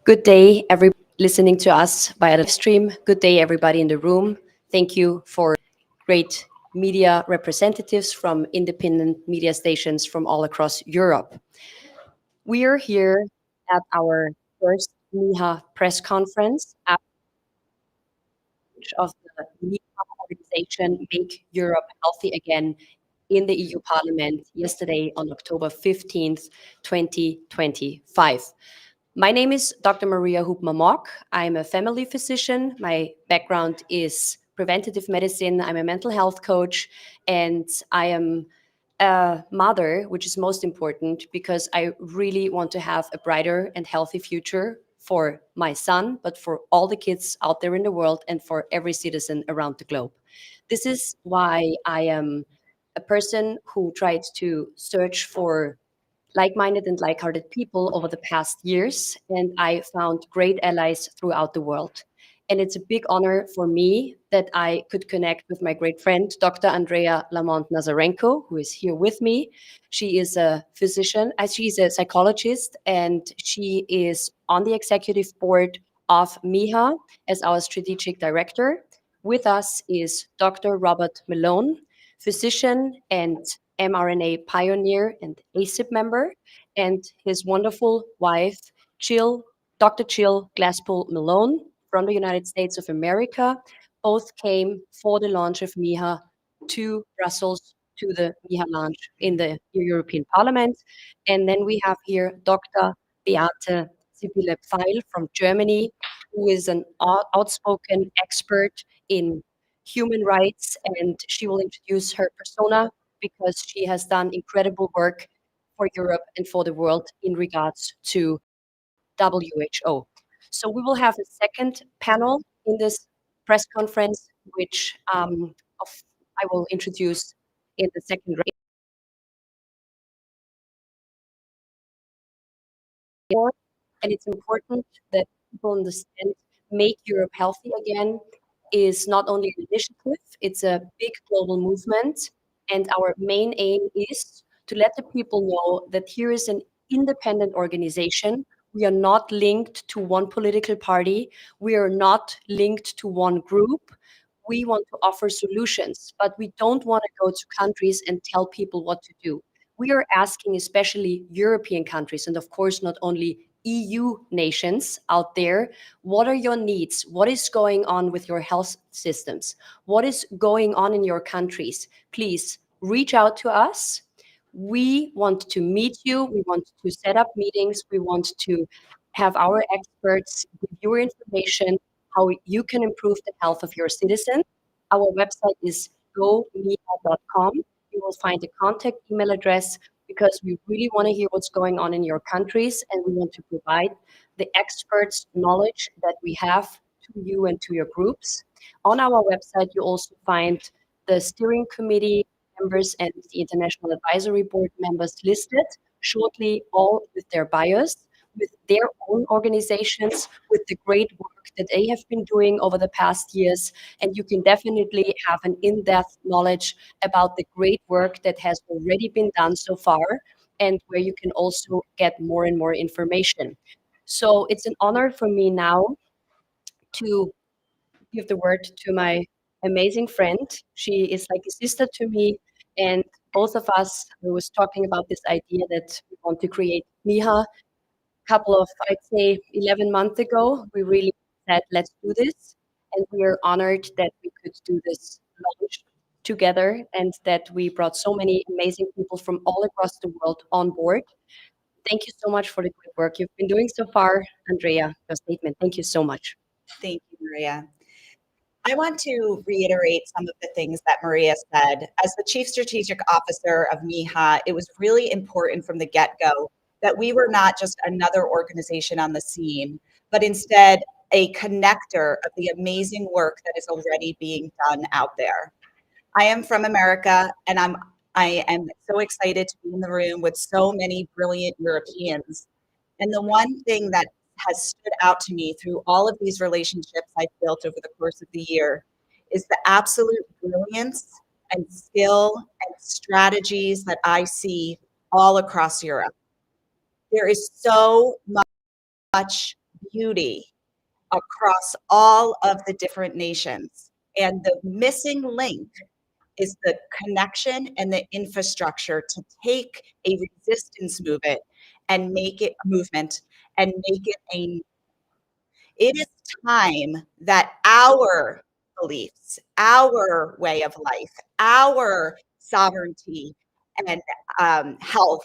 Good day, everybody listening to us via the live stream. Good day, everybody in the room. Thank you for great media representatives from independent media stations from all across Europe. We are here at our first MEHA press conference of the MEHA organization Make Europe Healthy Again in the EU Parliament yesterday on October 15th, 2025. My name is Dr. Maria Hubmer-Mock. I'm a family physician. My background is preventative medicine. I'm a mental health coach, and I am a mother, which is most important because I really want to have a brighter and healthy future for my son, but for all the kids out there in the world and for every citizen around the globe. This is why I am a person who tried to search for like-minded and like-hearted people over the past years, and I found great allies throughout the world. And it's a big honor for me that I could connect with my great friend, Dr. Andrea Lamont Nazarenko, who is here with me. She is a physician, she's a psychologist, and she is on the executive board of MEHA as our strategic director. With us is Dr. Robert Malone, physician and mRNA pioneer and ACIP member, and his wonderful wife, Dr. Jill Glasspool Malone from the United States of America. Both came for the launch of MEHA to Brussels to the MEHA launch in the European Parliament. And then we have here Dr. Beate Sibylle Pfeil from Germany, who is an outspoken expert in human rights, and she will introduce her persona because she has done incredible work for Europe and for the world in regards to WHO. So we will have a second panel in this press conference, which I will introduce in the second round. And it's important that people understand Make Europe Healthy Again is not only an initiative, it's a big global movement. And our main aim is to let the people know that here is an independent organization. We are not linked to one political party. We are not linked to one group. We want to offer solutions, but we don't want to go to countries and tell people what to do. We are asking, especially European countries, and of course, not only EU nations out there, what are your needs? What is going on with your health systems? What is going on in your countries? Please reach out to us. We want to meet you. We want to set up meetings. We want to have our experts give you information how you can improve the health of your citizens. Our website is gomeha.com. You will find a contact email address because we really want to hear what's going on in your countries, and we want to provide the experts' knowledge that we have to you and to your groups. On our website, you also find the steering committee members and the international advisory board members listed shortly, all with their bios, with their own organizations, with the great work that they have been doing over the past years. And you can definitely have an in-depth knowledge about the great work that has already been done so far, and where you can also get more and more information. So it's an honor for me now to give the word to my amazing friend. She is like a sister to me, and both of us, we was talking about this idea that we want to create MEHA couple of, I'd say, 11 months ago. We really said, let's do this. And we are honored that we could do this launch together and that we brought so many amazing people from all across the world on board. Thank you so much for the good work you've been doing so far. Andrea, your statement. Thank you so much. Thank you, Maria. I want to reiterate some of the things that Maria said. As the Chief Strategic Officer of MEHA, it was really important from the get-go that we were not just another organization on the scene, but instead a connector of the amazing work that is already being done out there. I am from America, and I am so excited to be in the room with so many brilliant Europeans. And the one thing that has stood out to me through all of these relationships I've built over the course of the year is the absolute brilliance and skill and strategies that I see all across Europe. There is so much beauty across all of the different nations. And the missing link is the connection and the infrastructure to take a resistance movement and make it a movement and make it a it is time that our beliefs, our way of life, our sovereignty and health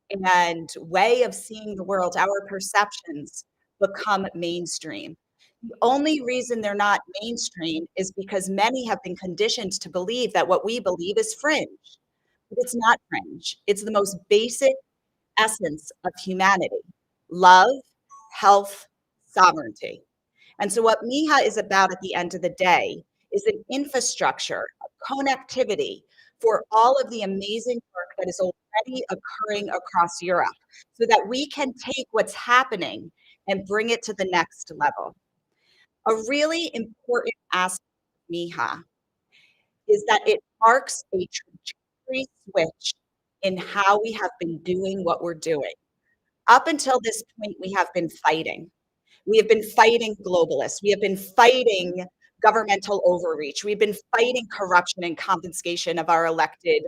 and way of seeing the world, our perceptions become mainstream. The only reason they're not mainstream is because many have been conditioned to believe that what we believe is fringe. But it's not fringe. It's the most basic essence of humanity: love, health, sovereignty. And so, what MEHA is about at the end of the day is an infrastructure, a connectivity for all of the amazing work that is already occurring across Europe so that we can take what's happening and bring it to the next level. A really important aspect of MEHA is that it marks a trajectory switch in how we have been doing what we're doing. Up until this point, we have been fighting. We have been fighting globalists. We have been fighting governmental overreach. We've been fighting corruption and confiscation of our elected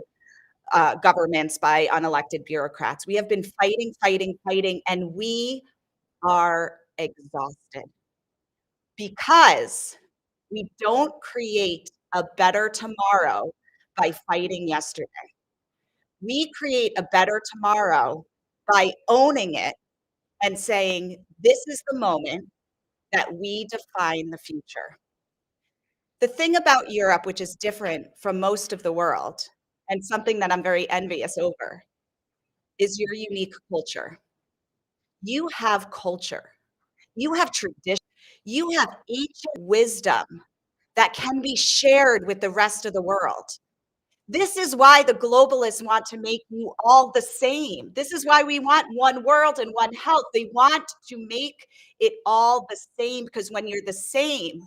governments by unelected bureaucrats. We have been fighting, fighting, fighting, and we are exhausted because we don't create a better tomorrow by fighting yesterday. We create a better tomorrow by owning it and saying, this is the moment that we define the future. The thing about Europe, which is different from most of the world, and something that I'm very envious over, is your unique culture. You have culture, you have tradition, you have ancient wisdom that can be shared with the rest of the world. This is why the globalists want to make you all the same. This is why we want one world and one health. They want to make it all the same because when you're the same,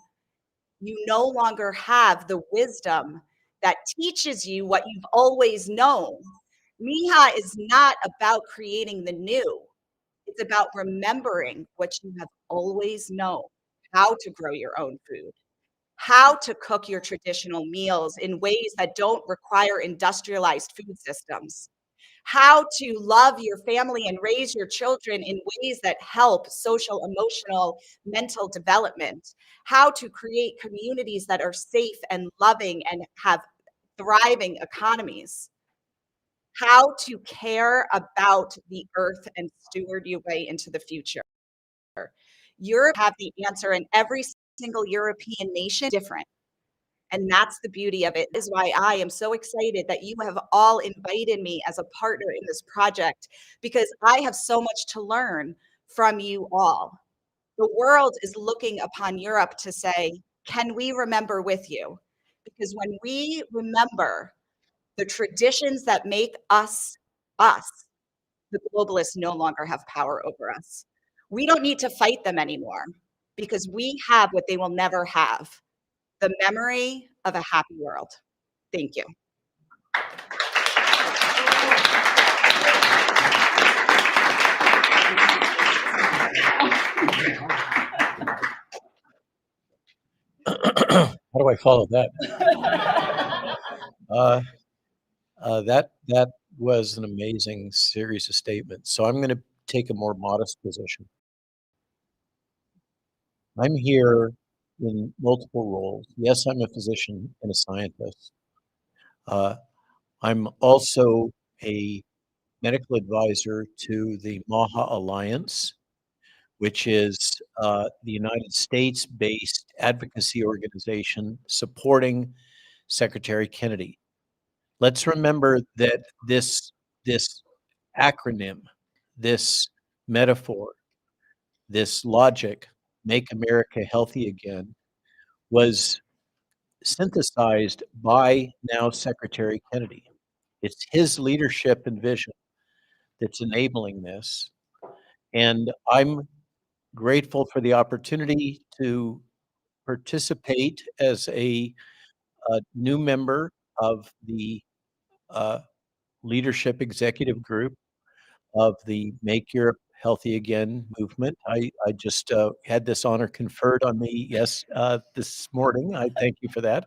you no longer have the wisdom that teaches you what you've always known. MEHA is not about creating the new. It's about remembering what you have always known, how to grow your own food, how to cook your traditional meals in ways that don't require industrialized food systems, how to love your family and raise your children in ways that help social, emotional, mental development, how to create communities that are safe and loving and have thriving economies, how to care about the earth and steward your way into the future. Europe have the answer, and every single European nation is different. And that's the beauty of it, is why I am so excited that you have all invited me as a partner in this project, because I have so much to learn from you all. The world is looking upon Europe to say, can we remember with you? Because when we remember the traditions that make us us, the globalists no longer have power over us. We don't need to fight them anymore because we have what they will never have: the memory of a happy world. Thank you. How do I follow that? That was an amazing series of statements. So I'm going to take a more modest position. I'm here in multiple roles. Yes, I'm a physician and a scientist. I'm also a medical advisor to the MEHA Alliance, which is the United States-based advocacy organization supporting Secretary Kennedy. Let's remember that this acronym, this metaphor, this logic, "Make America Healthy Again," was synthesized by now Secretary Kennedy. It's his leadership and vision that's enabling this. And I'm grateful for the opportunity to participate as a new member of the uh, leadership executive group of the Make Europe Healthy Again movement. I just had this honor conferred on me, yes, this morning. I thank you for that.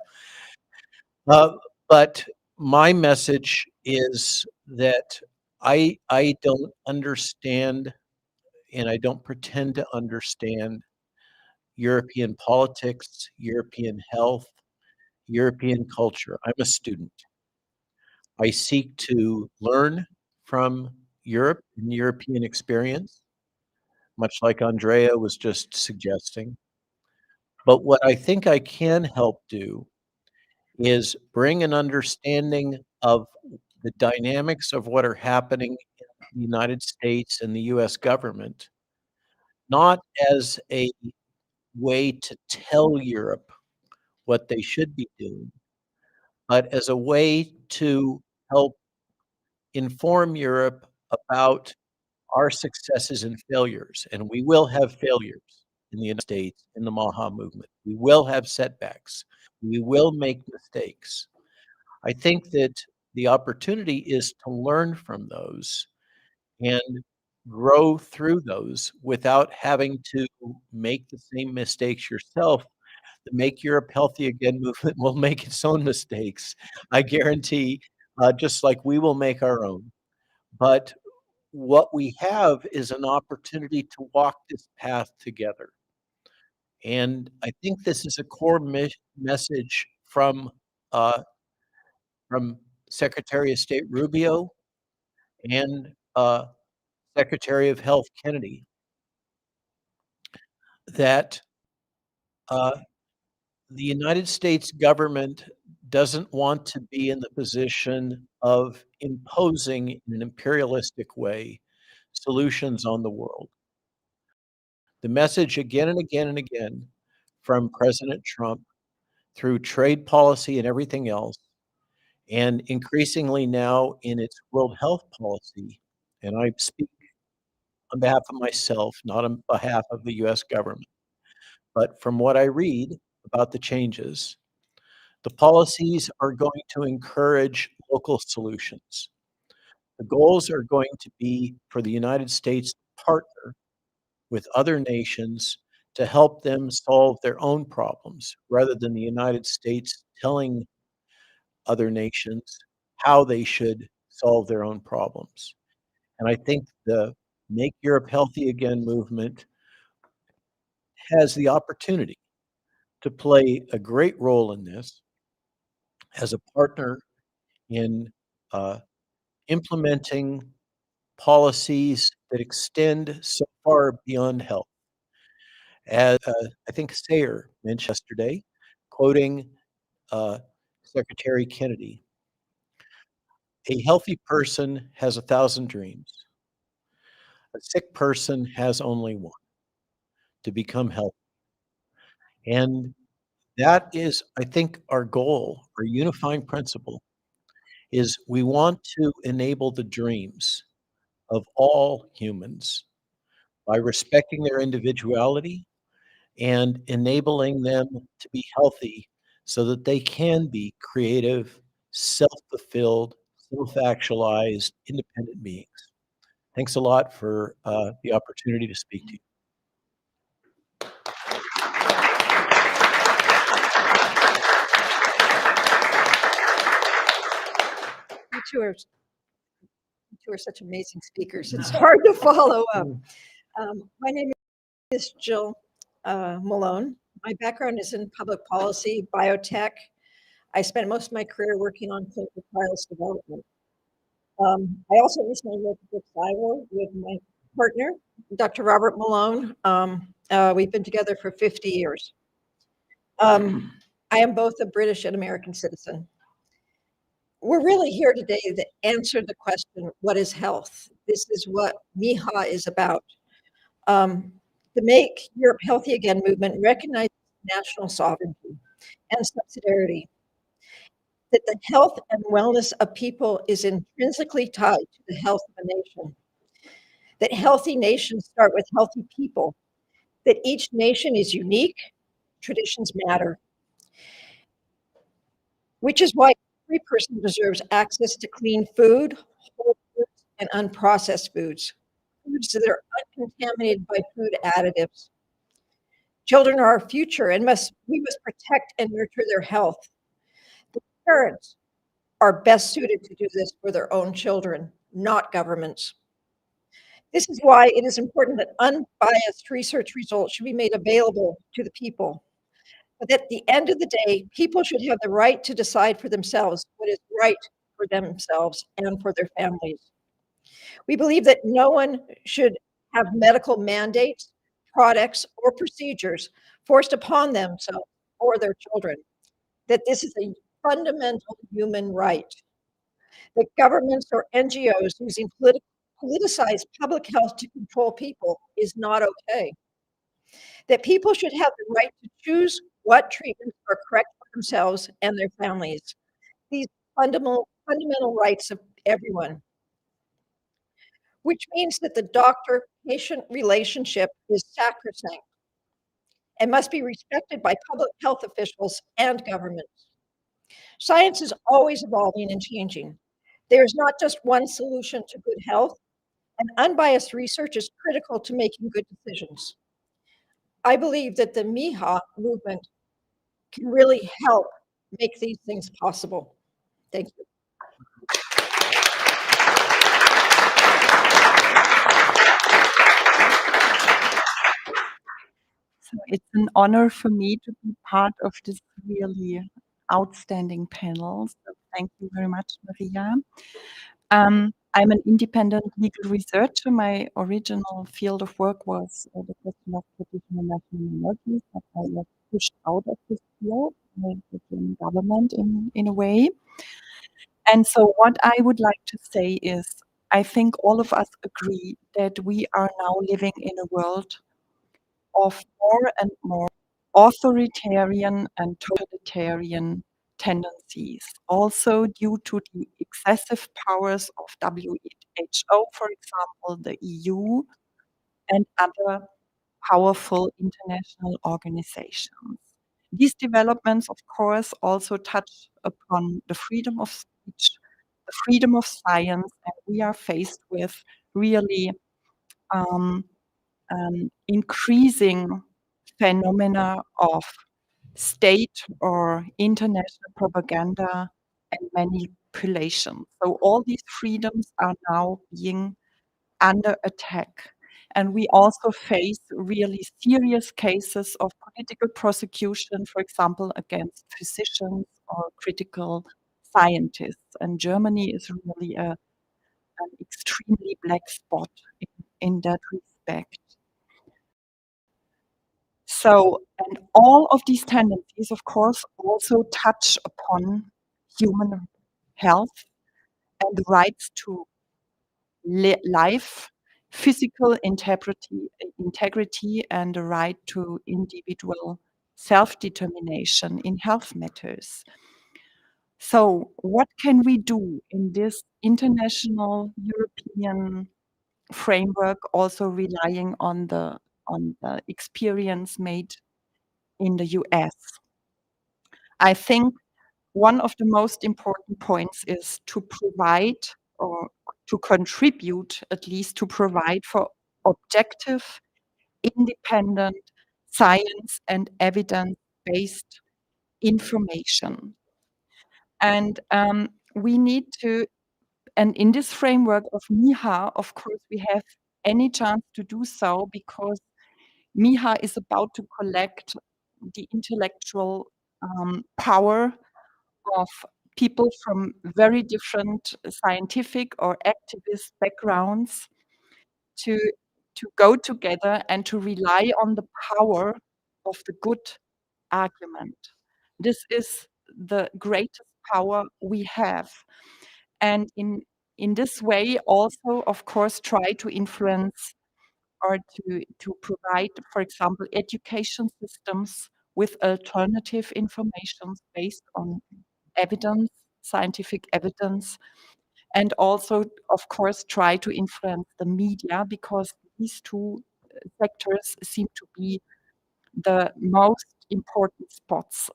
But my message is that I don't understand, and I don't pretend to understand European politics, European health, European culture. I'm a student. I seek to learn from Europe and European experience, much like Andrea was just suggesting. But what I think I can help do is bring an understanding of the dynamics of what are happening in the United States and the US government, not as a way to tell Europe what they should be doing, but as a way to help inform Europe about our successes and failures. And we will have failures in the United States in the MEHA movement. We will have setbacks. We will make mistakes. I think that the opportunity is to learn from those and grow through those without having to make the same mistakes yourself. The Make Europe Healthy Again movement will make its own mistakes. I guarantee, just like we will make our own. But what we have is an opportunity to walk this path together. And I think this is a core message uh, from Secretary of State Rubio and Secretary of Health Kennedy, that uh, the United States government doesn't want to be in the position of imposing in an imperialistic way solutions on the world. The message again and again and again from President Trump through trade policy and everything else, and increasingly now in its world health policy, and I speak on behalf of myself, not on behalf of the US government, but from what I read about the changes, the policies are going to encourage local solutions. The goals are going to be for the United States to partner with other nations to help them solve their own problems, rather than the United States telling other nations how they should solve their own problems. And I think the Make Europe Healthy Again movement has the opportunity to play a great role in this as a partner in uh, implementing policies that extend so far beyond health. As I think Sayer mentioned yesterday, quoting uh, Secretary Kennedy, a healthy person has 1,000 dreams. A sick person has only one, to become healthy. And that is, I think, our goal, our unifying principle is we want to enable the dreams of all humans by respecting their individuality and enabling them to be healthy so that they can be creative, self-fulfilled, self-actualized, independent beings. Thanks a lot for the opportunity to speak to you. You two are such amazing speakers. It's hard to follow up. My name is Jill Malone. My background is in public policy, biotech. I spent most of my career working on clinical trials development. I also recently wrote the book Iowa with my partner, Dr. Robert Malone. We've been together for 50 years. I am both a British and American citizen. We're really here today to answer the question, what is health? This is what MEHA is about. The Make Europe Healthy Again movement recognizes national sovereignty and subsidiarity, that the health and wellness of people is intrinsically tied to the health of a nation, that healthy nations start with healthy people, that each nation is unique, traditions matter, which is why every person deserves access to clean food, whole foods, and unprocessed foods, foods that are contaminated by food additives. Children are our future and we must protect and nurture their health. The parents are best suited to do this for their own children, not governments. This is why it is important that unbiased research results should be made available to the people. But at the end of the day, people should have the right to decide for themselves what is right for themselves and for their families. We believe that no one should have medical mandates, products, or procedures forced upon themselves or their children, that this is a fundamental human right. That governments or NGOs using politicized public health to control people is not okay. That people should have the right to choose what treatments are correct for themselves and their families. These fundamental rights of everyone, which means that the doctor-patient relationship is sacrosanct and must be respected by public health officials and governments. Science is always evolving and changing. There is not just one solution to good health, and unbiased research is critical to making good decisions. I believe that the MEHA movement can really help make these things possible. Thank you. So it's an honor for me to be part of this really outstanding panel. So thank you very much, Maria. I'm an independent legal researcher. My original field of work was the question of traditional national monarchies, but I was pushed out of this field by the German government in a way. And so what I would like to say is, I think all of us agree that we are now living in a world of more and more authoritarian and totalitarian tendencies, also due to the excessive powers of WHO, for example, the EU, and other powerful international organizations. These developments, of course, also touch upon the freedom of speech, the freedom of science, and we are faced with really um, increasing phenomena of state or international propaganda and manipulation. So all these freedoms are now being under attack. And we also face really serious cases of political prosecution, for example, against physicians or critical scientists. And Germany is really an extremely black spot in that respect. So, and all of these tendencies, of course, also touch upon human health and the rights to life, physical integrity, and the right to individual self-determination in health matters. So, what can we do in this international European framework, also relying on the experience made in the US? I think one of the most important points is to provide or to contribute, at least to provide for objective, independent, science and evidence-based information. And we need to, and in this framework of MEHA, of course, we have any chance to do so because MEHA is about to collect the intellectual power of people from very different scientific or activist backgrounds to go together and to rely on the power of the good argument. This is the greatest power we have. And in this way also, of course, try to influence or to provide, for example, education systems with alternative information based on evidence, scientific evidence, and also, of course, try to influence the media because these two sectors seem to be the most important spots.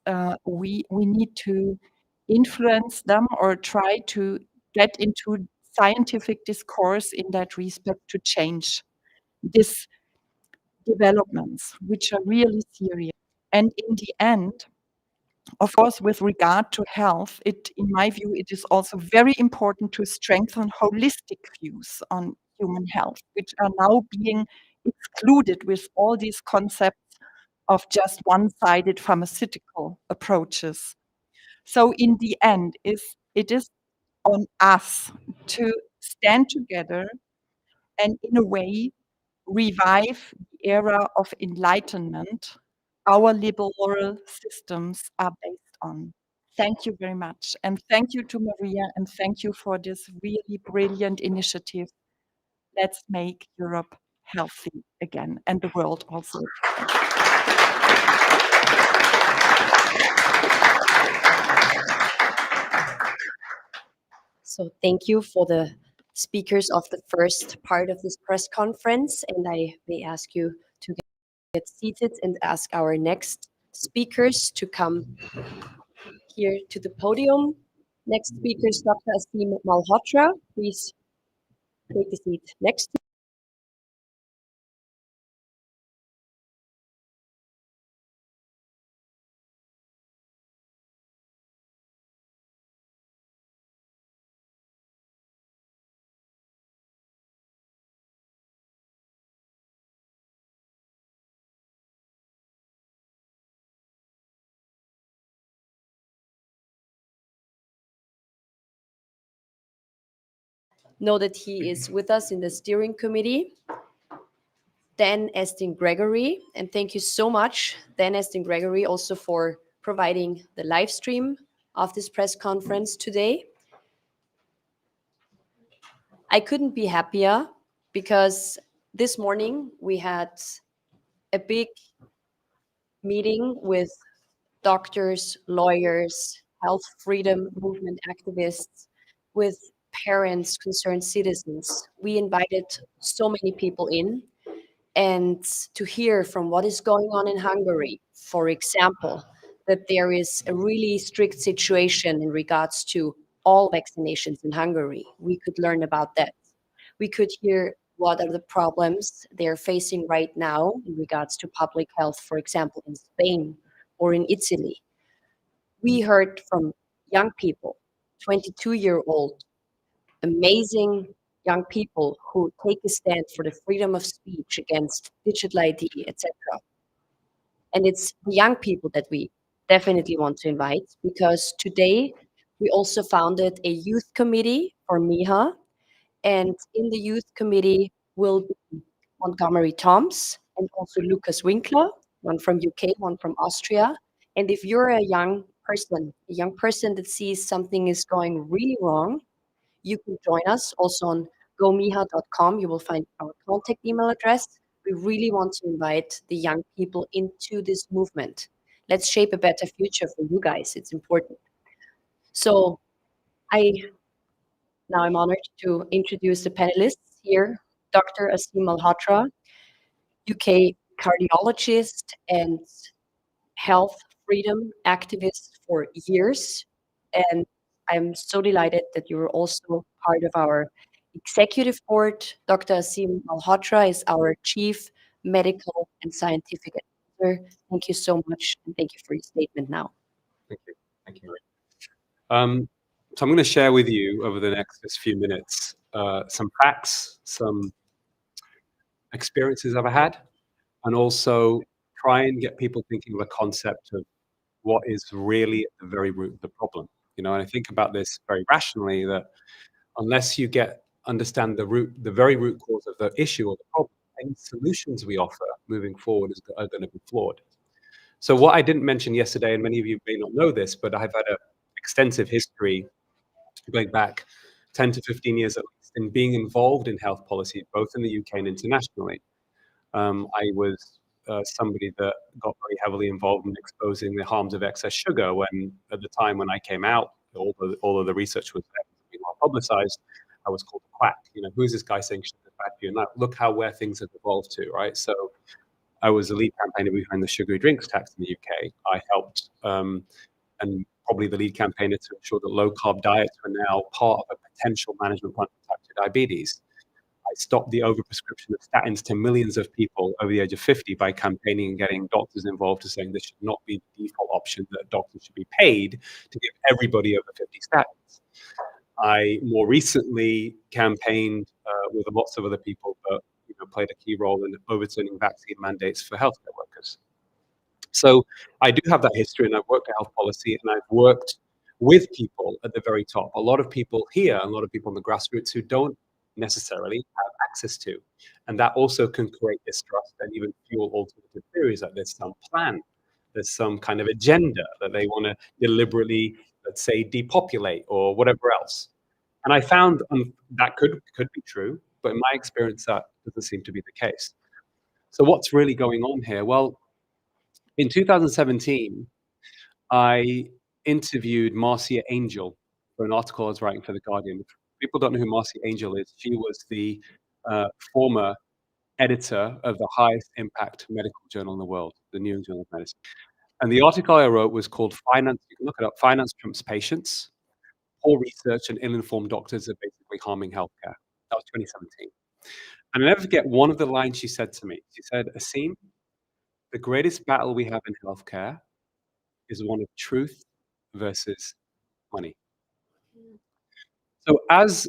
We need to influence them or try to get into scientific discourse in that respect to change these developments, which are really serious. And in the end, of course, with regard to health, in my view, it is also very important to strengthen holistic views on human health, which are now being excluded with all these concepts of just one-sided pharmaceutical approaches. So in the end, it is on us to stand together and in a way revive the era of enlightenment our liberal systems are based on. Thank you very much. And thank you to Maria, and thank you for this really brilliant initiative. Let's make Europe healthy again, and the world also. So thank you for the speakers of the first part of this press conference, and I may ask you to get seated and ask our next speakers to come here to the podium. Next speaker is Dr. Asim Malhotra. Please take a seat next to know that he is with us in the steering committee. Dan Estin Gregory, and thank you so much, Dan Estin Gregory, also for providing the live stream of this press conference today. I couldn't be happier because this morning we had a big meeting with doctors, lawyers, health freedom movement activists, with parents, concerned citizens. We invited so many people in, and to hear from what is going on in Hungary, for example, that there is a really strict situation in regards to all vaccinations in Hungary. We could learn about that. We could hear what are the problems they're facing right now in regards to public health, for example, in Spain or in Italy. We heard from young people, 22-year-old, amazing young people who take a stand for the freedom of speech against digital ID, etc. And it's the young people that we definitely want to invite, because today we also founded a youth committee for MEHA, and in the youth committee will be Montgomery Toms and also Lucas Winkler, one from UK, one from Austria. And if you're a young person that sees something is going really wrong, you can join us also on gomeha.com. You will find our contact email address. We really want to invite the young people into this movement. Let's shape a better future for you guys. It's important. So I'm honored to introduce the panelists here. Dr. Asim Malhotra, UK cardiologist and health freedom activist for years. And I'm so delighted that you're also part of our executive board. Dr. Asim Malhotra is our chief medical and scientific advisor. Thank you so much, and thank you for your statement now. Thank you. Thank you, Maria. So I'm going to share with you over the next few minutes some facts, some experiences I've had, and also try and get people thinking of a concept of what is really at the very root of the problem. You know, and I think about this very rationally, that unless you understand the very root cause of the issue or the problem, any solutions we offer moving forward are going to be flawed. So what I didn't mention yesterday, and many of you may not know this, but I've had an extensive history going back 10 to 15 years at least in being involved in health policy, both in the UK and internationally. I was somebody that got very heavily involved in exposing the harms of excess sugar when, at the time when I came out, all of the research was being well publicized. I was called a quack. You know, who's this guy saying sugar is bad for you? And now look where things have evolved to, right? So I was the lead campaigner behind the sugary drinks tax in the UK. I helped, and probably the lead campaigner to ensure that low carb diets were now part of a potential management plan for type 2 diabetes. I I stopped the overprescription of statins to millions of people over the age of 50 by campaigning and getting doctors involved to saying this should not be the default option, that doctors should be paid to give everybody over 50 statins. I more recently campaigned with lots of other people, but played a key role in overturning vaccine mandates for healthcare workers. So I do have that history, and I've worked in health policy, and I've worked with people at the very top. A lot of people here, a lot of people in the grassroots who don't necessarily have access to. And that also can create distrust and even fuel alternative theories that there's some plan, there's some kind of agenda that they want to deliberately, let's say, depopulate or whatever else. And I found that could be true, but in my experience, that doesn't seem to be the case. So what's really going on here? Well, in 2017, I interviewed Marcia Angel for an article I was writing for The Guardian. If people don't know who Marcia Angel is, she was the former editor of the highest impact medical journal in the world, the New England Journal of Medicine. And the article I wrote was called Finance, you can look it up, Finance Trumps Patients. Poor research and ill-informed doctors are basically harming healthcare. That was 2017. And I'll never forget one of the lines she said to me. She said, Asim, the greatest battle we have in healthcare is one of truth versus money. So as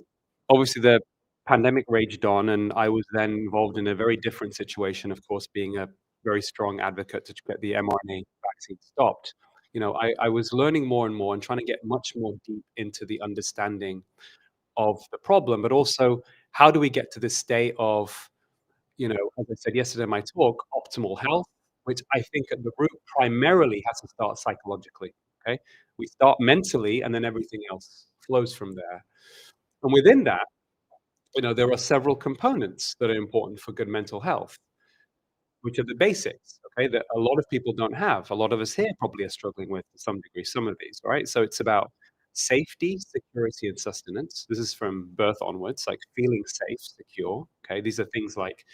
obviously the pandemic raged on, and I was then involved in a very different situation, of course, being a very strong advocate to get the mRNA vaccine stopped. I was learning more and more and trying to get much more deep into the understanding of the problem, but also how do we get to this state of, as I said yesterday in my talk, optimal health, which I think at the root primarily has to start psychologically. Okay, we start mentally, and then everything else flows from there. And within that, there are several components that are important for good mental health, which are the basics, okay, that a lot of people don't have. A lot of us here probably are struggling with, to some degree, some of these, right? So it's about safety, security, and sustenance. This is from birth onwards, like feeling safe, secure, okay? These are things like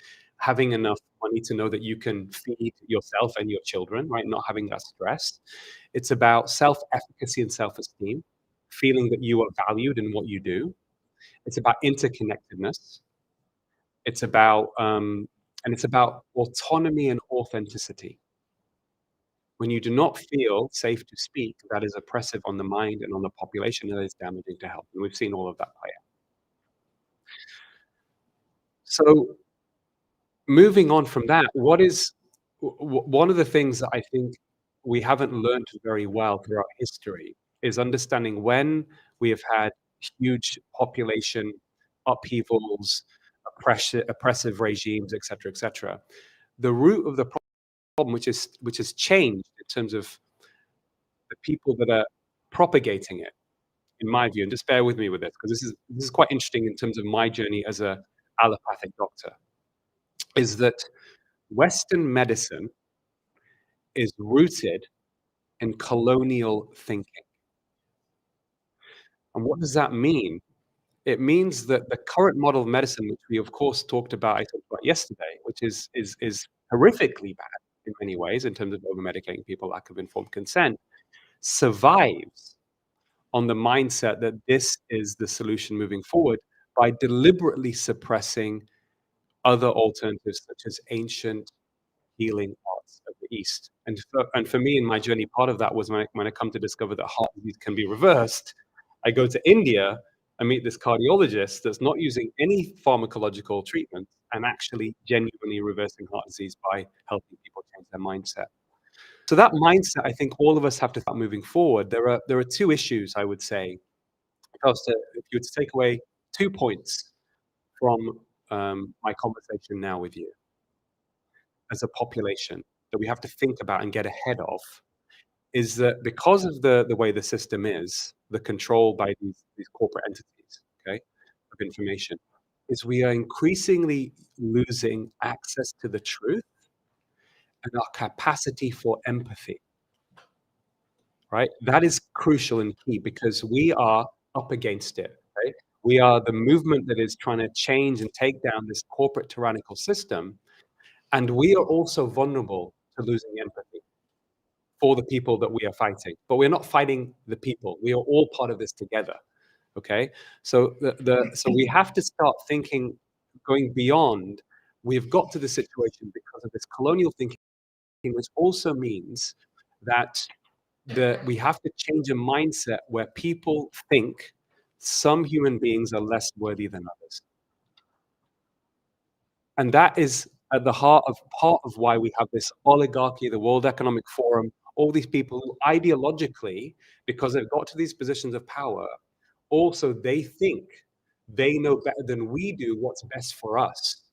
having enough money to know that you can feed yourself and your children, right? Not having that stress. It's about self-efficacy and self-esteem, feeling that you are valued in what you do. It's about interconnectedness. It's about autonomy and authenticity. When you do not feel safe to speak, that is oppressive on the mind and on the population, and that is damaging to health. And we've seen all of that play out. So moving on from that, one of the things that I think we haven't learned very well throughout history is understanding when we have had huge population upheavals, oppressive regimes, et cetera, the root of the problem, which has changed in terms of the people that are propagating it, in my view, and just bear with me with this, because this is quite interesting in terms of my journey as a allopathic doctor, is that Western medicine is rooted in colonial thinking. And what does that mean? It means that the current model of medicine, which we of course I talked about yesterday, which is horrifically bad in many ways in terms of over-medicating people, lack of informed consent, survives on the mindset that this is the solution moving forward by deliberately suppressing other alternatives such as ancient healing arts of the East. And for me in my journey, part of that was when I come to discover that heart disease can be reversed. I go to India and meet this cardiologist that's not using any pharmacological treatment and actually genuinely reversing heart disease by helping people change their mindset. So that mindset, I think all of us have to start moving forward. There are two issues, I would say. If you were to take away 2 points from my conversation now with you as a population that we have to think about and get ahead of, is that because of the way the system is, the control by these corporate entities, okay, of information, is we are increasingly losing access to the truth and our capacity for empathy, right? That is crucial and key because we are up against it, right? We are the movement that is trying to change and take down this corporate tyrannical system. And we are also vulnerable to losing empathy for the people that we are fighting. But we're not fighting the people. We are all part of this together. Okay? So so we have to start thinking going beyond, we've got to the situation because of this colonial thinking, which also means that we have to change a mindset where people think some human beings are less worthy than others. And that is at the heart of part of why we have this oligarchy, the World Economic Forum, all these people who ideologically, because they've got to these positions of power, also they think they know better than we do what's best for us.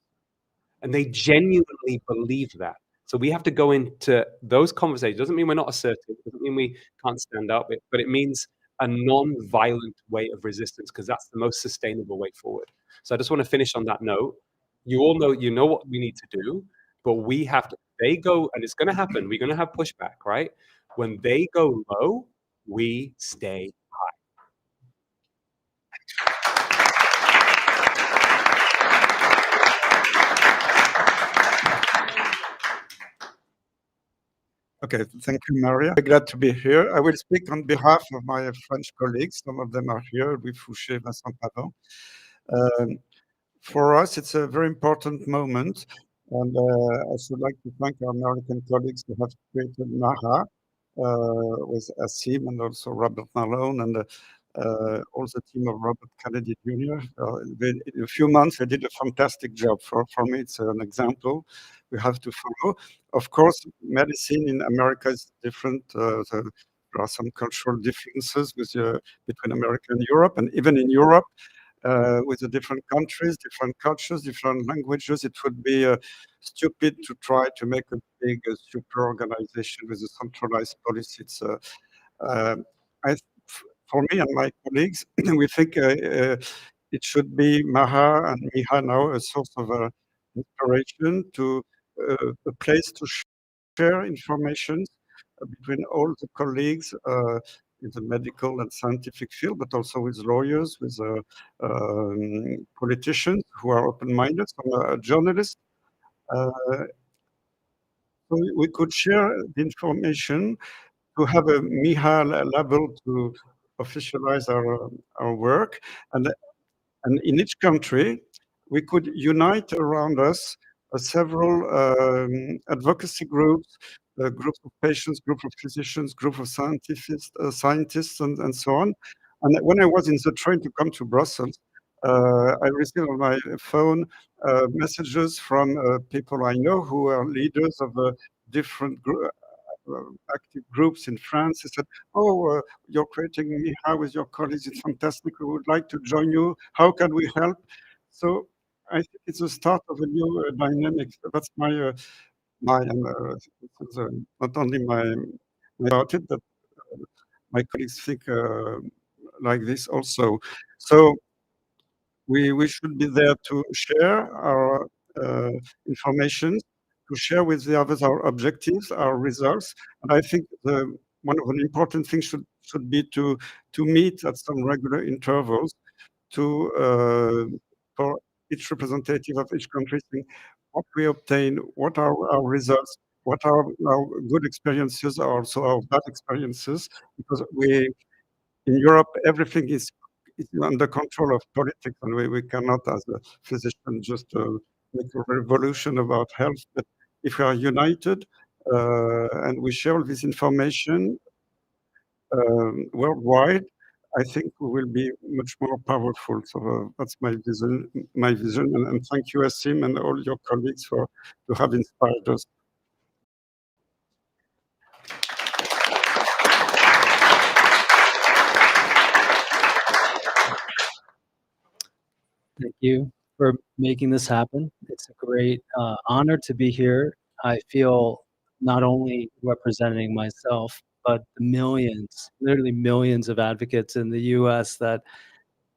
And they genuinely believe that. So we have to go into those conversations. Doesn't mean we're not assertive, doesn't mean we can't stand up, but it means a non-violent way of resistance, because that's the most sustainable way forward. So I just want to finish on that note. You all know, you know what we need to do, but we have to, they go, and it's going to happen. We're going to have pushback, right? When they go low, we stay high. Okay, thank you, Maria. I'm glad to be here. I will speak on behalf of my French colleagues. Some of them are here, Louis Fouché, Vincent Pavon. For us, it's a very important moment, and I should like to thank our American colleagues who have created MEHA with Asim and also Robert Malone and all the team of Robert Kennedy Jr. In a few months, they did a fantastic job. For me, it's an example we have to follow. Of course, medicine in America is different. There are some cultural differences between America and Europe, and even in Europe, with the different countries, different cultures, different languages, it would be stupid to try to make a big super organization with a centralized policy. It's for me and my colleagues, we think it should be MEHA and MEHA now a source of inspiration, to a place to share information between all the colleagues in the medical and scientific field, but also with lawyers, with politicians who are open-minded, some journalists. So we could share the information, to have a MEHA label to officialize our work. And in each country, we could unite around us several advocacy groups, groups of patients, group of physicians, group of scientists, and so on. And when I was in the train to come to Brussels, I received on my phone messages from people I know who are leaders of different active groups in France. They said, "Oh, you're creating MEHA with your colleagues. It's fantastic. We would like to join you. How can we help?" So I think it's the start of a new dynamic. That's not only my about it, but my colleagues think like this also. So we should be there to share our information, to share with the others our objectives, our results. And I think one of the important things should be to meet at some regular intervals, for each representative of each country, think what we obtain, what are our results, what are our good experiences, also our bad experiences, because in Europe, everything is under control of politics, and we cannot, as a physician, just make a revolution about health. But if we are united and we share all this information worldwide, I think we will be much more powerful. So that's my vision. And thank you, Asim, and all your colleagues to have inspired us. Thank you for making this happen. It's a great honor to be here. I feel not only representing myself, but the millions, literally millions of advocates in the US that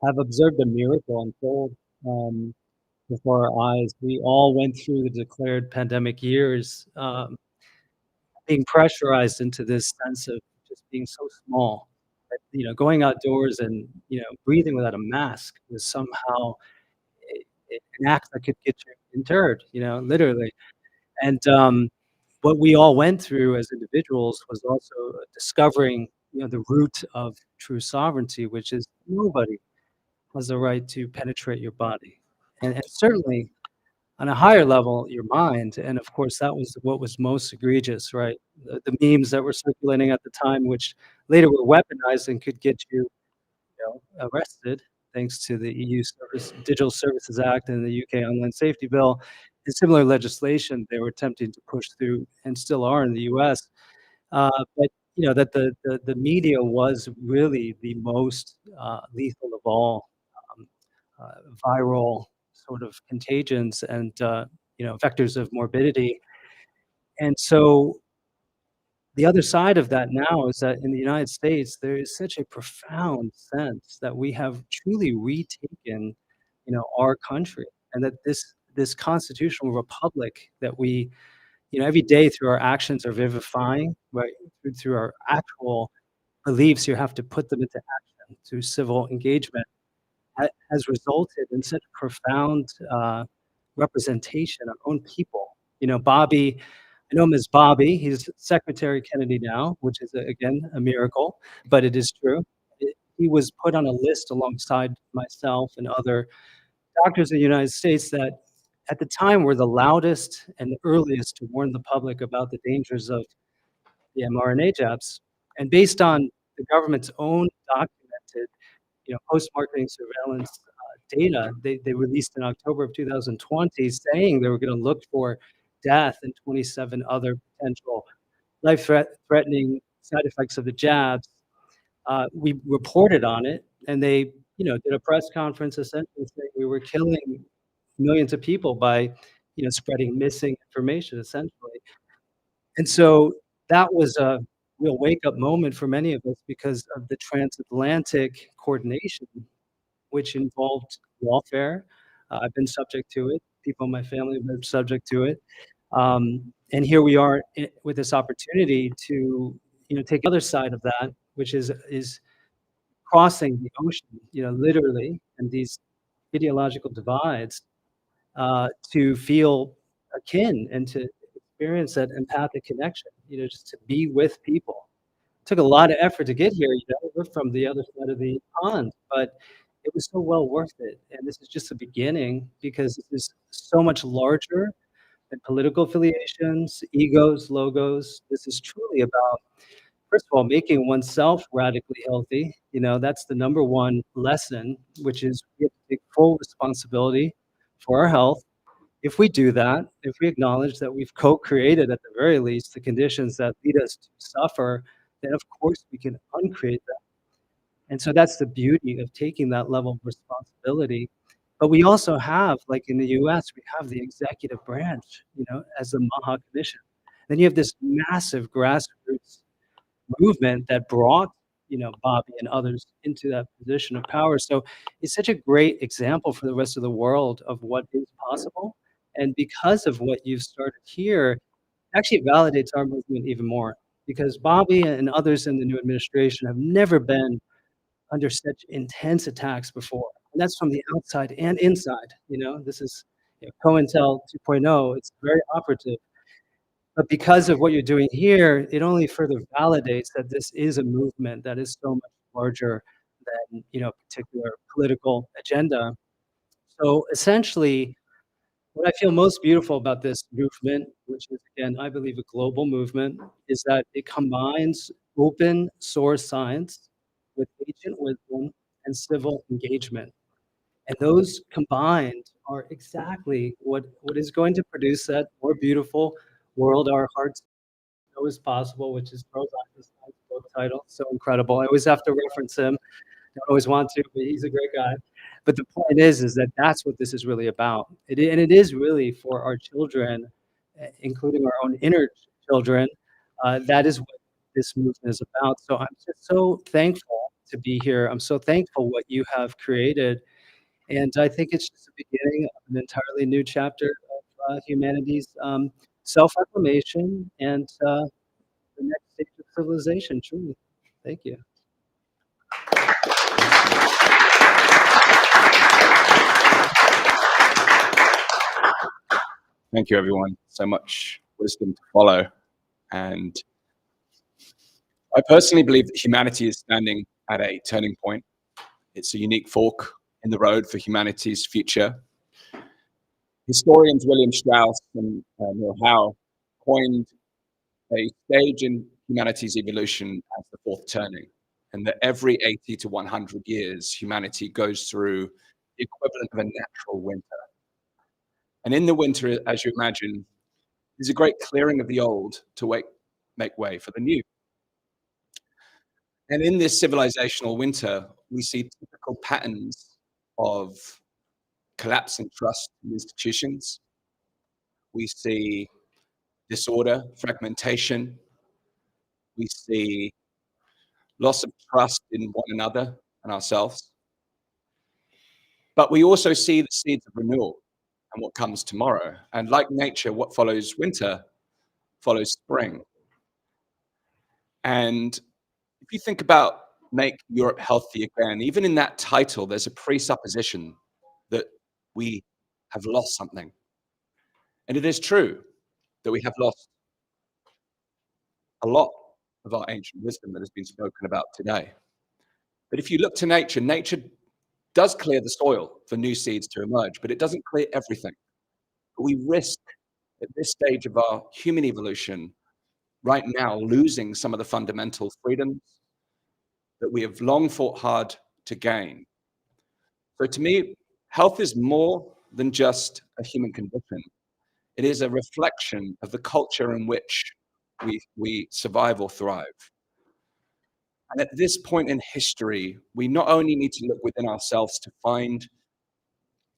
have observed a miracle unfold before our eyes. We all went through the declared pandemic years, being pressurized into this sense of just being so small. That, going outdoors and, breathing without a mask was somehow an act that could get you interred, literally. And what we all went through as individuals was also discovering, the root of true sovereignty, which is nobody has the right to penetrate your body. and certainly on a higher level, your mind. And of course, that was what was most egregious, right? The memes that were circulating at the time, which later were weaponized and could get you, arrested, thanks to the EU Digital Services Act and the UK Online Safety Bill, and similar legislation they were attempting to push through, and still are in the US. But that the media was really the most lethal of all um, viral sort of contagions and vectors of morbidity. And so the other side of that now is that in the United States there is such a profound sense that we have truly retaken, our country, and that this constitutional republic that we, every day through our actions are vivifying, right? Through our actual beliefs, you have to put them into action through civil engagement, has resulted in such profound representation of our own people. Bobby, I know him as Bobby. He's Secretary Kennedy now, which is, again, a miracle, but it is true. He was put on a list alongside myself and other doctors in the United States that at the time were the loudest and the earliest to warn the public about the dangers of the mRNA jabs. And based on the government's own documented, post-marketing surveillance data they released in October of 2020, saying they were going to look for death and 27 other potential life-threatening side effects of the jabs. We reported on it, and they, did a press conference essentially saying we were killing millions of people by, spreading missing information, essentially. And so that was a real wake-up moment for many of us because of the transatlantic coordination, which involved warfare. I've been subject to it. People in my family have been subject to it. And here we are with this opportunity to, take the other side of that, which is crossing the ocean, literally, and these ideological divides, to feel akin and to experience that empathic connection, just to be with people. It took a lot of effort to get here. We're from the other side of the pond, but it was so well worth it. And this is just the beginning, because this is so much larger than political affiliations, egos, logos. This is truly about, first of all, making oneself radically healthy. That's the number one lesson, which is we have to take full responsibility for our health. If we do that, if we acknowledge that we've co-created at the very least the conditions that lead us to suffer, then of course we can uncreate them. And so that's the beauty of taking that level of responsibility. But we also have, like in the US, we have the executive branch, as the MEHA Commission. Then you have this massive grassroots movement that brought, Bobby and others into that position of power. So it's such a great example for the rest of the world of what is possible. And because of what you've started here, it actually validates our movement even more, because Bobby and others in the new administration have never been under such intense attacks before. And that's from the outside and inside. This is, COINTEL 2.0. It's very operative. But because of what you're doing here, it only further validates that this is a movement that is so much larger than, particular political agenda. So essentially, what I feel most beautiful about this movement, which is, again, I believe a global movement, is that it combines open source science with ancient wisdom and civil engagement. And those combined are exactly what is going to produce that more beautiful world our hearts know is possible, which is Pearl Einstein's book title. So incredible. I always have to reference him. I don't always want to, but he's a great guy. But the point is that that's what this is really about. And it is really for our children, including our own inner children. That is what this movement is about. So I'm just so thankful to be here. I'm so thankful what you have created. And I think it's just the beginning of an entirely new chapter of humanity's self-affirmation and the next stage of civilization, truly. Thank you. Thank you, everyone. So much wisdom to follow. And I personally believe that humanity is standing at a turning point. It's a unique fork in the road for humanity's future. Historians William Strauss and MEHA coined a stage in humanity's evolution as the fourth turning, and that every 80 to 100 years, humanity goes through the equivalent of a natural winter. And in the winter, as you imagine, is a great clearing of the old to make way for the new. And in this civilizational winter, we see typical patterns of collapsing trust in institutions. We see disorder, fragmentation. We see loss of trust in one another and ourselves. But we also see the seeds of renewal and what comes tomorrow. And like nature, what follows winter follows spring. And if you think about make Europe healthy again, even in that title, there's a presupposition that we have lost something. And it is true that we have lost a lot of our ancient wisdom that has been spoken about today. But if you look to nature, nature does clear the soil for new seeds to emerge, but it doesn't clear everything. But we risk at this stage of our human evolution right now losing some of the fundamental freedoms that we have long fought hard to gain. So to me, health is more than just a human condition. It is a reflection of the culture in which we survive or thrive. And at this point in history, we not only need to look within ourselves to find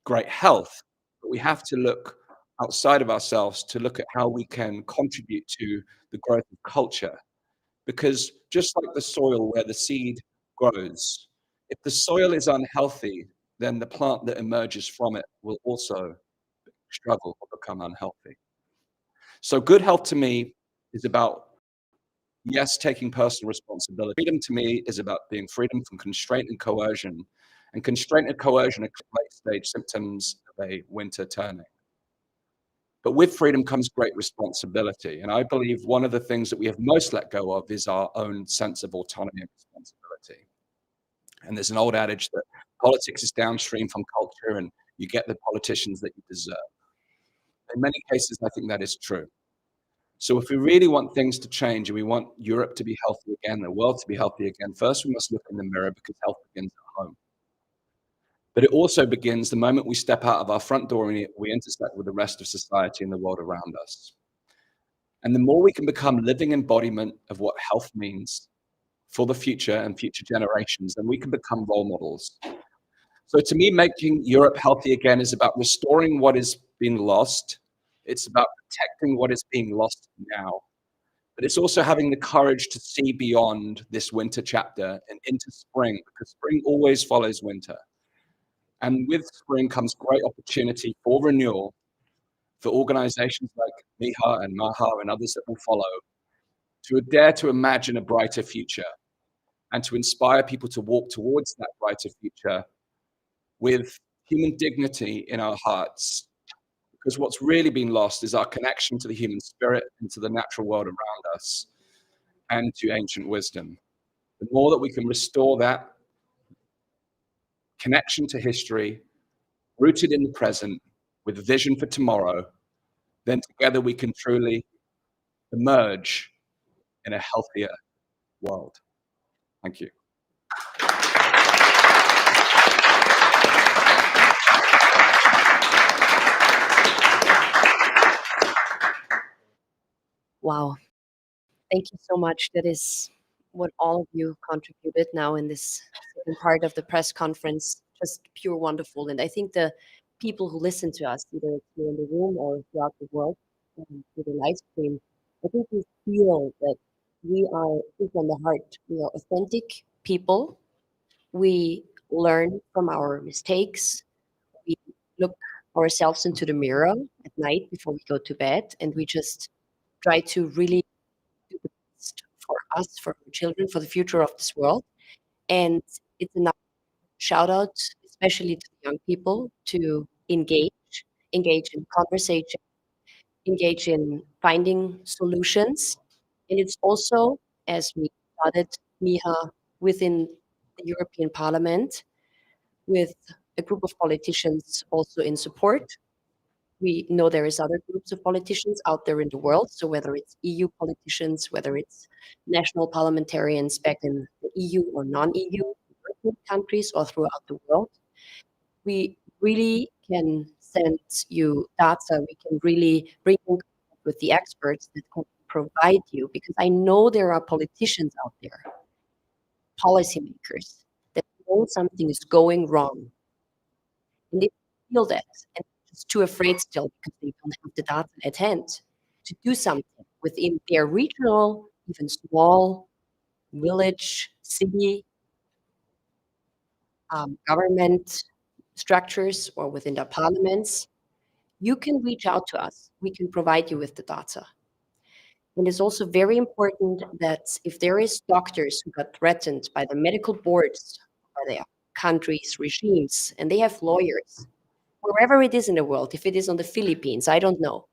great health, but we have to look outside of ourselves to look at how we can contribute to the growth of culture. Because just like the soil where the seed grows, if the soil is unhealthy, then the plant that emerges from it will also struggle or become unhealthy. So good health to me is about, yes, taking personal responsibility. Freedom to me is about being freedom from constraint and coercion. And constraint and coercion are late stage symptoms of a winter turning. But with freedom comes great responsibility. And I believe one of the things that we have most let go of is our own sense of autonomy and responsibility. And there's an old adage that politics is downstream from culture and you get the politicians that you deserve. In many cases, I think that is true. So if we really want things to change and we want Europe to be healthy again, the world to be healthy again, first we must look in the mirror because health begins at home. But it also begins the moment we step out of our front door and we intersect with the rest of society and the world around us. And the more we can become living embodiment of what health means for the future and future generations, then we can become role models. So to me, making Europe healthy again is about restoring what has been lost. It's about protecting what is being lost now. But it's also having the courage to see beyond this winter chapter and into spring, because spring always follows winter. And with spring comes great opportunity for renewal for organizations like MEHA and MEHA and others that will follow to dare to imagine a brighter future and to inspire people to walk towards that brighter future with human dignity in our hearts. Because what's really been lost is our connection to the human spirit and to the natural world around us and to ancient wisdom. The more that we can restore that connection to history, rooted in the present, with a vision for tomorrow, then together we can truly emerge in a healthier world. Thank you. Wow. Thank you so much. That is what all of you contributed now in this second part of the press conference. Just pure wonderful. And I think the people who listen to us, either here in the room or throughout the world, through the live stream, I think we feel that we are from the heart. We are authentic people. We learn from our mistakes. We look ourselves into the mirror at night before we go to bed, and we just try to really do the best for us, for our children, for the future of this world. And it's enough shout out, especially to the young people, to engage in conversation, engage in finding solutions. And it's also, as we started MEHA within the European Parliament, with a group of politicians also in support, We know there is other groups of politicians out there in the world. So whether it's EU politicians, whether it's national parliamentarians back in the EU or non-EU countries or throughout the world, we really can send you data. We can really bring you in contact with the experts that can provide you, because I know there are politicians out there, policymakers, that know something is going wrong. And they feel that, and they're just too afraid still because they don't have the data at hand to do something within their regional, even small village, city, government structures or within the parliaments. You can reach out to us. We can provide you with the data. And it's also very important that if there is doctors who got threatened by the medical boards, by their countries, regimes, and they have lawyers, wherever it is in the world, if it is on the Philippines, I don't know,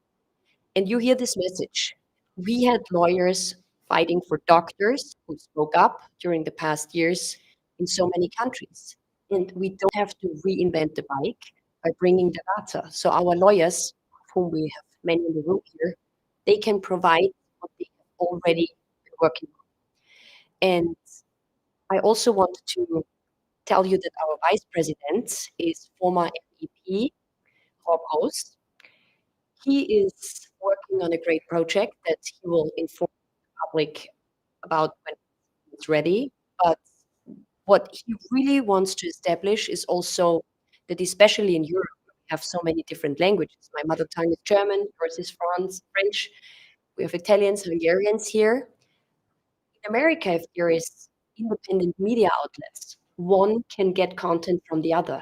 and you hear this message, we had lawyers fighting for doctors who spoke up during the past years in so many countries. And we don't have to reinvent the bike by bringing the data. So our lawyers, whom we have many in the room here, they can provide what they have already been working on. And I also want to tell you that our vice president is former MEP, Rob Host. He is working on a great project that he will inform the public about when it's ready. But what he really wants to establish is also that, especially in Europe, we have so many different languages. My mother tongue is German, yours is French. We have Italians, Hungarians here. In America, if there is independent media outlets, one can get content from the other.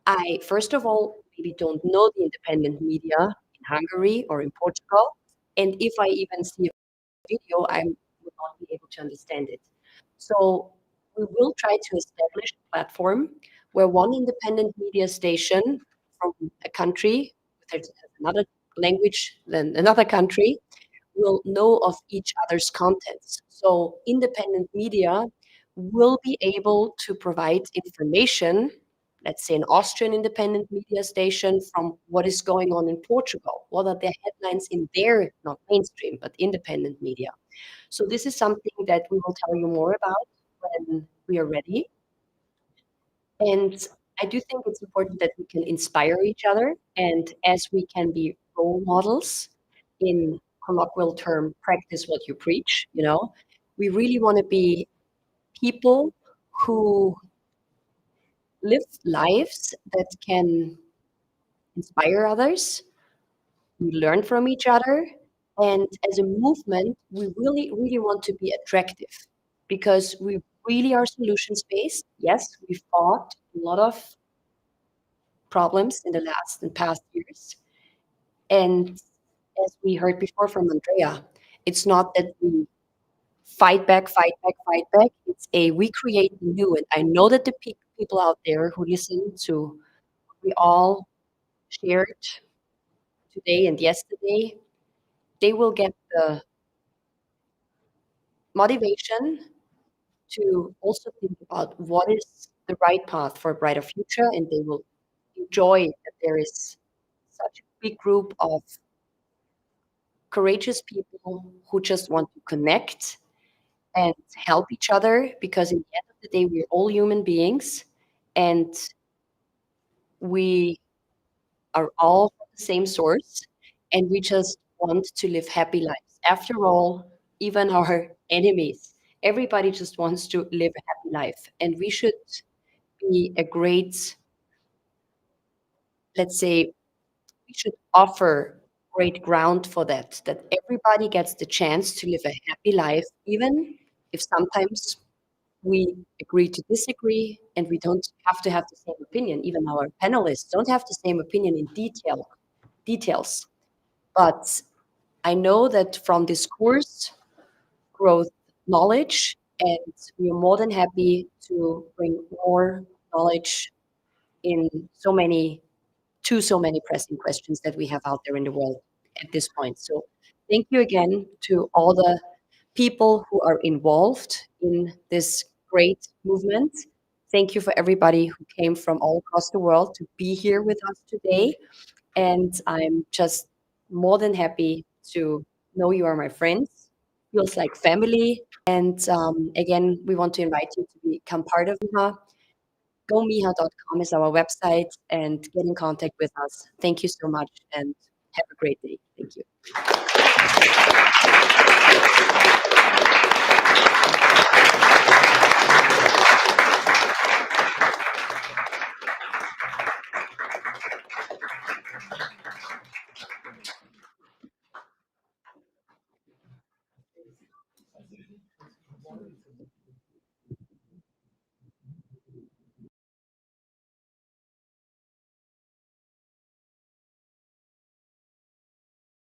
I, first of all, maybe don't know the independent media in Hungary or in Portugal. And if I even see a video, I will not be able to understand it. So we will try to establish a platform where one independent media station from a country that has another language than another country will know of each other's contents. So independent media will be able to provide information, let's say an Austrian independent media station, from what is going on in Portugal. What are the headlines in their, not mainstream, but independent media? So this is something that we will tell you more about when we are ready. And I do think it's important that we can inspire each other. And as we can be role models, in colloquial term, practice what you preach, we really want to be people who live lives that can inspire others. We learn from each other. And as a movement, we really, really want to be attractive because we really are solutions-based. Yes, we fought a lot of problems in the last and past years. And as we heard before from Andrea, it's not that we fight back, fight back, fight back. It's we create new. And I know that the people out there who listen to what we all shared today and yesterday, they will get the motivation to also think about what is the right path for a brighter future, and they will enjoy that there is such a big group of courageous people who just want to connect and help each other, because in the end of the day, we're all human beings and we are all from the same source, and we just want to live happy lives. After all, even our enemies, everybody just wants to live a happy life, and we should be a great, let's say, we should offer great ground for that everybody gets the chance to live a happy life, even if sometimes we agree to disagree and we don't have to have the same opinion. Even our panelists don't have the same opinion in details. But I know that from this course, growth knowledge, and we are more than happy to bring more knowledge in so many pressing questions that we have out there in the world at this point. So thank you again to all the people who are involved in this great movement. Thank you for everybody who came from all across the world to be here with us today. And I'm just more than happy to know you are my friends. Feels like family. And again, we want to invite you to become part of MEHA. GoMeha.com is our website, and get in contact with us. Thank you so much and have a great day. Thank you.